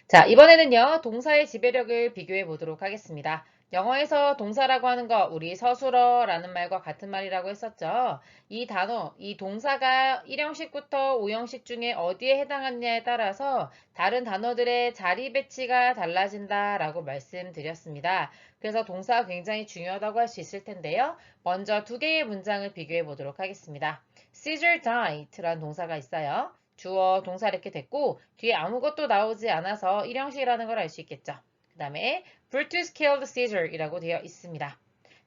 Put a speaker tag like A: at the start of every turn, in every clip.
A: 자, 이번에는요, 동사의 지배력을 비교해 보도록 하겠습니다. 영어에서 동사라고 하는 거, 우리 서술어라는 말과 같은 말이라고 했었죠. 이 단어, 이 동사가 1형식부터 5형식 중에 어디에 해당하느냐에 따라서 다른 단어들의 자리 배치가 달라진다라고 말씀드렸습니다. 그래서 동사가 굉장히 중요하다고 할 수 있을 텐데요. 먼저 두 개의 문장을 비교해 보도록 하겠습니다. Caesar died라는 동사가 있어요. 주어, 동사 이렇게 됐고 뒤에 아무것도 나오지 않아서 일형식이라는 걸 알 수 있겠죠. 그 다음에 Brutus killed Caesar이라고 되어 있습니다.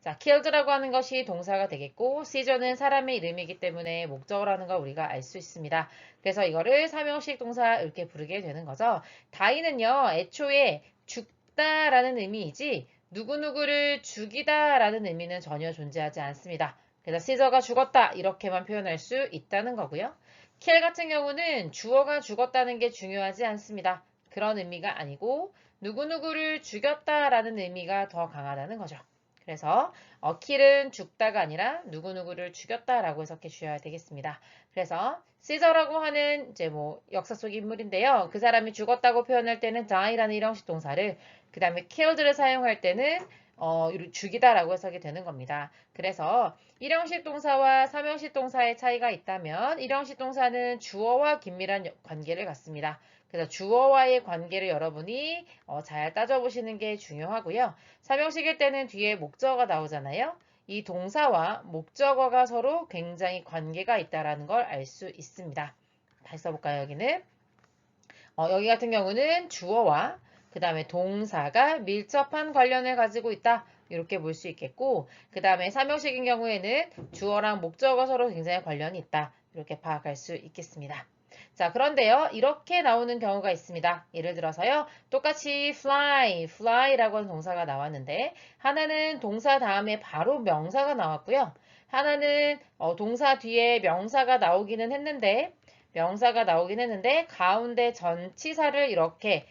A: 자, killed라고 하는 것이 동사가 되겠고 Caesar는 사람의 이름이기 때문에 목적어라는 걸 우리가 알 수 있습니다. 그래서 이거를 삼형식 동사 이렇게 부르게 되는 거죠. die는요, 애초에 죽다라는 의미이지 누구누구를 죽이다라는 의미는 전혀 존재하지 않습니다. 그래서 Caesar가 죽었다 이렇게만 표현할 수 있다는 거고요. kill 같은 경우는 주어가 죽었다는 게 중요하지 않습니다. 그런 의미가 아니고 누구누구를 죽였다라는 의미가 더 강하다는 거죠. 그래서 kill은 죽다가 아니라 누구누구를 죽였다라고 해석해 주셔야 되겠습니다. 그래서 Caesar라고 하는 이제 뭐 역사 속 인물인데요. 그 사람이 죽었다고 표현할 때는 die라는 일형식 동사를 그 다음에 killed를 사용할 때는 죽이다라고 해석이 되는 겁니다. 그래서 일형식 동사와 삼형식 동사의 차이가 있다면 일형식 동사는 주어와 긴밀한 관계를 갖습니다. 그래서 주어와의 관계를 여러분이 잘 따져보시는 게 중요하고요. 삼형식일 때는 뒤에 목적어가 나오잖아요. 이 동사와 목적어가 서로 굉장히 관계가 있다는 걸 알 수 있습니다. 다시 써볼까요, 여기는? 여기 같은 경우는 주어와 그 다음에 동사가 밀접한 관련을 가지고 있다. 이렇게 볼 수 있겠고 그 다음에 삼형식인 경우에는 주어랑 목적어 서로 굉장히 관련이 있다. 이렇게 파악할 수 있겠습니다. 자, 그런데요. 이렇게 나오는 경우가 있습니다. 예를 들어서요. 똑같이 fly라고 하는 동사가 나왔는데 하나는 동사 다음에 바로 명사가 나왔고요. 하나는 동사 뒤에 명사가 나오긴 했는데 가운데 전치사를 이렇게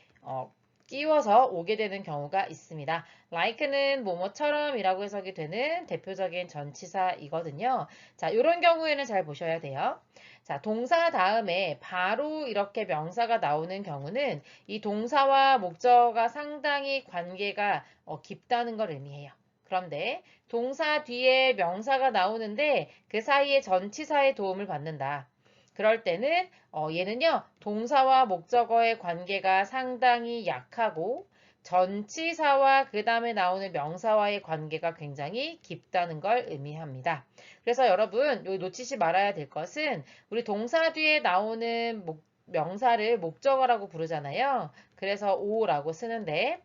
A: 끼워서 오게 되는 경우가 있습니다. like는 뭐뭐처럼 이라고 해석이 되는 대표적인 전치사이거든요. 자, 이런 경우에는 잘 보셔야 돼요. 자, 동사 다음에 바로 이렇게 명사가 나오는 경우는 이 동사와 목적어가 상당히 관계가 깊다는 걸 의미해요. 그런데 동사 뒤에 명사가 나오는데 그 사이에 전치사의 도움을 받는다. 그럴 때는 얘는요, 동사와 목적어의 관계가 상당히 약하고 전치사와 그 다음에 나오는 명사와의 관계가 굉장히 깊다는 걸 의미합니다. 그래서 여러분, 여기 놓치지 말아야 될 것은 우리 동사 뒤에 나오는 명사를 목적어라고 부르잖아요. 그래서 오라고 쓰는데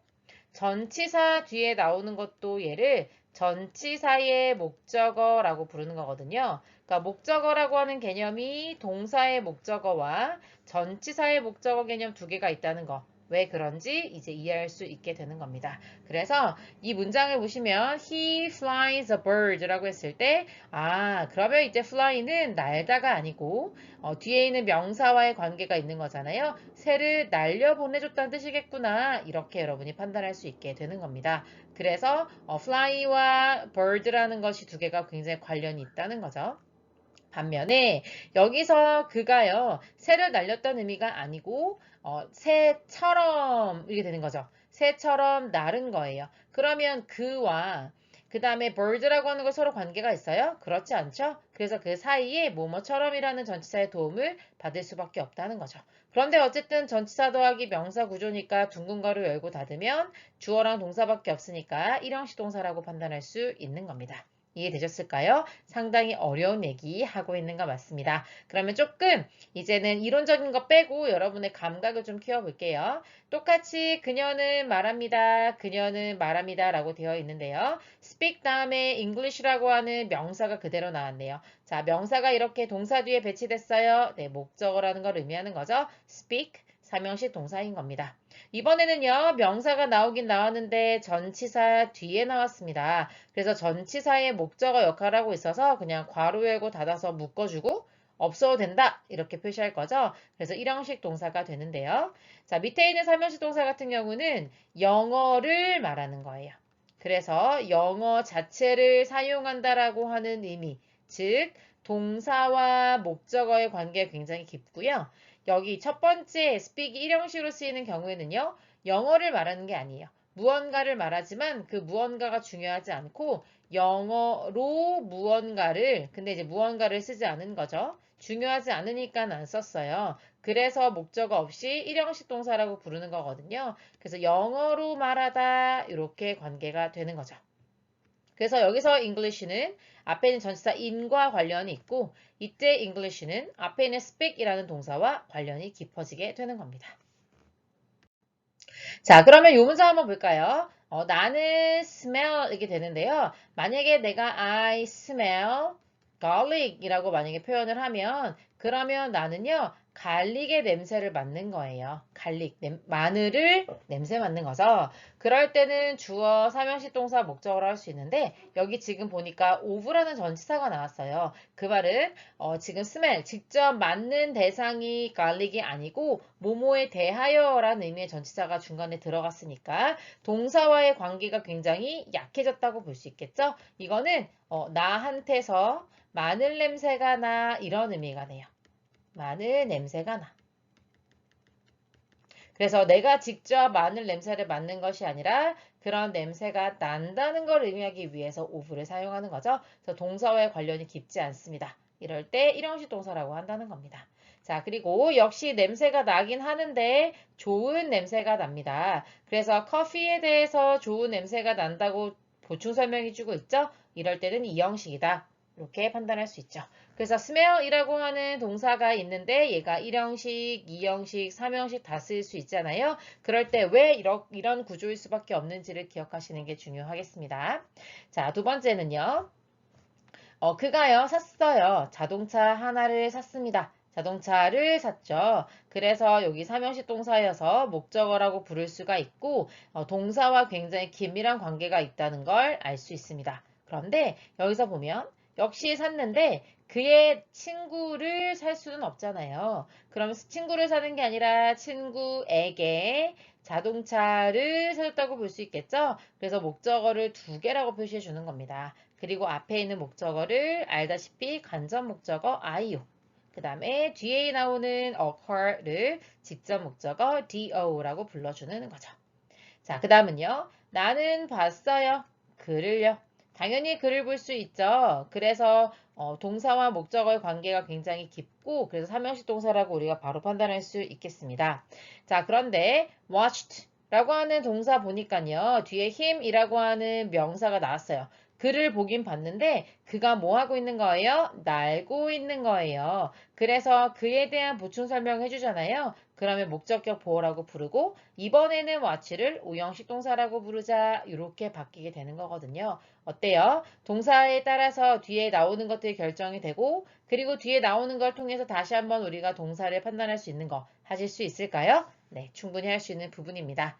A: 전치사 뒤에 나오는 것도 얘를 전치사의 목적어라고 부르는 거거든요. 그러니까 목적어라고 하는 개념이 동사의 목적어와 전치사의 목적어 개념 두 개가 있다는 거. 왜 그런지 이제 이해할 수 있게 되는 겁니다. 그래서 이 문장을 보시면 he flies a bird라고 했을 때 그러면 이제 fly는 날다가 아니고 뒤에 있는 명사와의 관계가 있는 거잖아요. 새를 날려보내줬다는 뜻이겠구나. 이렇게 여러분이 판단할 수 있게 되는 겁니다. 그래서 fly와 bird라는 것이 두 개가 굉장히 관련이 있다는 거죠. 반면에 여기서 그가요, 새를 날렸다는 의미가 아니고 새처럼 이렇게 되는 거죠. 새처럼 날은 거예요. 그러면 그와 그 다음에 bird라고 하는 거 서로 관계가 있어요? 그렇지 않죠? 그래서 그 사이에 뭐뭐처럼이라는 전치사의 도움을 받을 수밖에 없다는 거죠. 그런데 어쨌든 전치사 더하기 명사 구조니까 둥근 괄호 열고 닫으면 주어랑 동사밖에 없으니까 일형식 동사라고 판단할 수 있는 겁니다. 이해되셨을까요? 상당히 어려운 얘기 하고 있는 거 맞습니다. 그러면 조금 이제는 이론적인 거 빼고 여러분의 감각을 좀 키워볼게요. 똑같이 그녀는 말합니다 라고 되어 있는데요. speak 다음에 English라고 하는 명사가 그대로 나왔네요. 자, 명사가 이렇게 동사 뒤에 배치됐어요. 네, 목적어라는 걸 의미하는 거죠. speak, 삼형식 동사인 겁니다. 이번에는요, 명사가 나오긴 나왔는데 전치사 뒤에 나왔습니다. 그래서 전치사의 목적어 역할을 하고 있어서 그냥 괄호 열고 닫아서 묶어주고 없어도 된다 이렇게 표시할 거죠. 그래서 일형식 동사가 되는데요. 자, 밑에 있는 삼형식 동사 같은 경우는 영어를 말하는 거예요. 그래서 영어 자체를 사용한다라고 하는 의미, 즉 동사와 목적어의 관계가 굉장히 깊고요. 여기 첫 번째 speak이 일형식으로 쓰이는 경우에는요. 영어를 말하는 게 아니에요. 무언가를 말하지만 그 무언가가 중요하지 않고 영어로 무언가를 근데 이제 무언가를 쓰지 않은 거죠. 중요하지 않으니까 안 썼어요. 그래서 목적어 없이 일형식 동사라고 부르는 거거든요. 그래서 영어로 말하다 이렇게 관계가 되는 거죠. 그래서 여기서 English는 앞에 있는 전치사 in과 관련이 있고 이때 English는 앞에 있는 speak이라는 동사와 관련이 깊어지게 되는 겁니다. 자, 그러면 요 문장 한번 볼까요? 나는 smell 이렇게 되는데요. 만약에 내가 I smell garlic 이라고 만약에 표현을 하면 그러면 나는요. 갈릭의 냄새를 맡는 거예요. 마늘을 냄새 맡는 거죠. 그럴 때는 주어, 삼형식 동사, 목적어로 할 수 있는데 여기 지금 보니까 of라는 전치사가 나왔어요. 그 말은 지금 smell, 직접 맡는 대상이 garlic이 아니고 뭐뭐에 대하여라는 의미의 전치사가 중간에 들어갔으니까 동사와의 관계가 굉장히 약해졌다고 볼 수 있겠죠? 이거는 나한테서 마늘 냄새가 나 이런 의미가 돼요. 마늘 냄새가 나. 그래서 내가 직접 마늘 냄새를 맡는 것이 아니라 그런 냄새가 난다는 걸 의미하기 위해서 of를 사용하는 거죠. 그래서 동사와의 관련이 깊지 않습니다. 이럴 때 일형식 동사라고 한다는 겁니다. 자, 그리고 역시 냄새가 나긴 하는데 좋은 냄새가 납니다. 그래서 커피에 대해서 좋은 냄새가 난다고 보충 설명해 주고 있죠. 이럴 때는 이 형식이다. 이렇게 판단할 수 있죠. 그래서 smell이라고 하는 동사가 있는데 얘가 1형식, 2형식, 3형식 다 쓸 수 있잖아요. 그럴 때 왜 이런 구조일 수밖에 없는지를 기억하시는 게 중요하겠습니다. 자, 두 번째는요. 그가요, 샀어요. 자동차 하나를 샀습니다. 자동차를 샀죠. 그래서 여기 삼형식 동사여서 목적어라고 부를 수가 있고 동사와 굉장히 긴밀한 관계가 있다는 걸 알 수 있습니다. 그런데 여기서 보면 역시 샀는데 그의 친구를 살 수는 없잖아요. 그러면서 친구를 사는 게 아니라 친구에게 자동차를 사줬다고 볼 수 있겠죠? 그래서 목적어를 두 개라고 표시해 주는 겁니다. 그리고 앞에 있는 목적어를 알다시피 간접 목적어 I요. 그 다음에 뒤에 나오는 occur를 직접 목적어 do라고 불러주는 거죠. 자, 그 다음은요. 나는 봤어요. 글을요. 당연히 글을 볼 수 있죠. 그래서 동사와 목적어의 관계가 굉장히 깊고 그래서 삼형식 동사라고 우리가 바로 판단할 수 있겠습니다. 자, 그런데 watched 라고 하는 동사 보니까요. 뒤에 him이라고 하는 명사가 나왔어요. 글을 보긴 봤는데 그가 뭐 하고 있는 거예요? 날고 있는 거예요. 그래서 그에 대한 보충 설명을 해주잖아요. 그러면 목적격 보어라고 부르고 이번에는 watch를 오형식 동사라고 부르자 이렇게 바뀌게 되는 거거든요. 어때요? 동사에 따라서 뒤에 나오는 것들이 결정이 되고 그리고 뒤에 나오는 걸 통해서 다시 한번 우리가 동사를 판단할 수 있는 거 하실 수 있을까요? 네, 충분히 할 수 있는 부분입니다.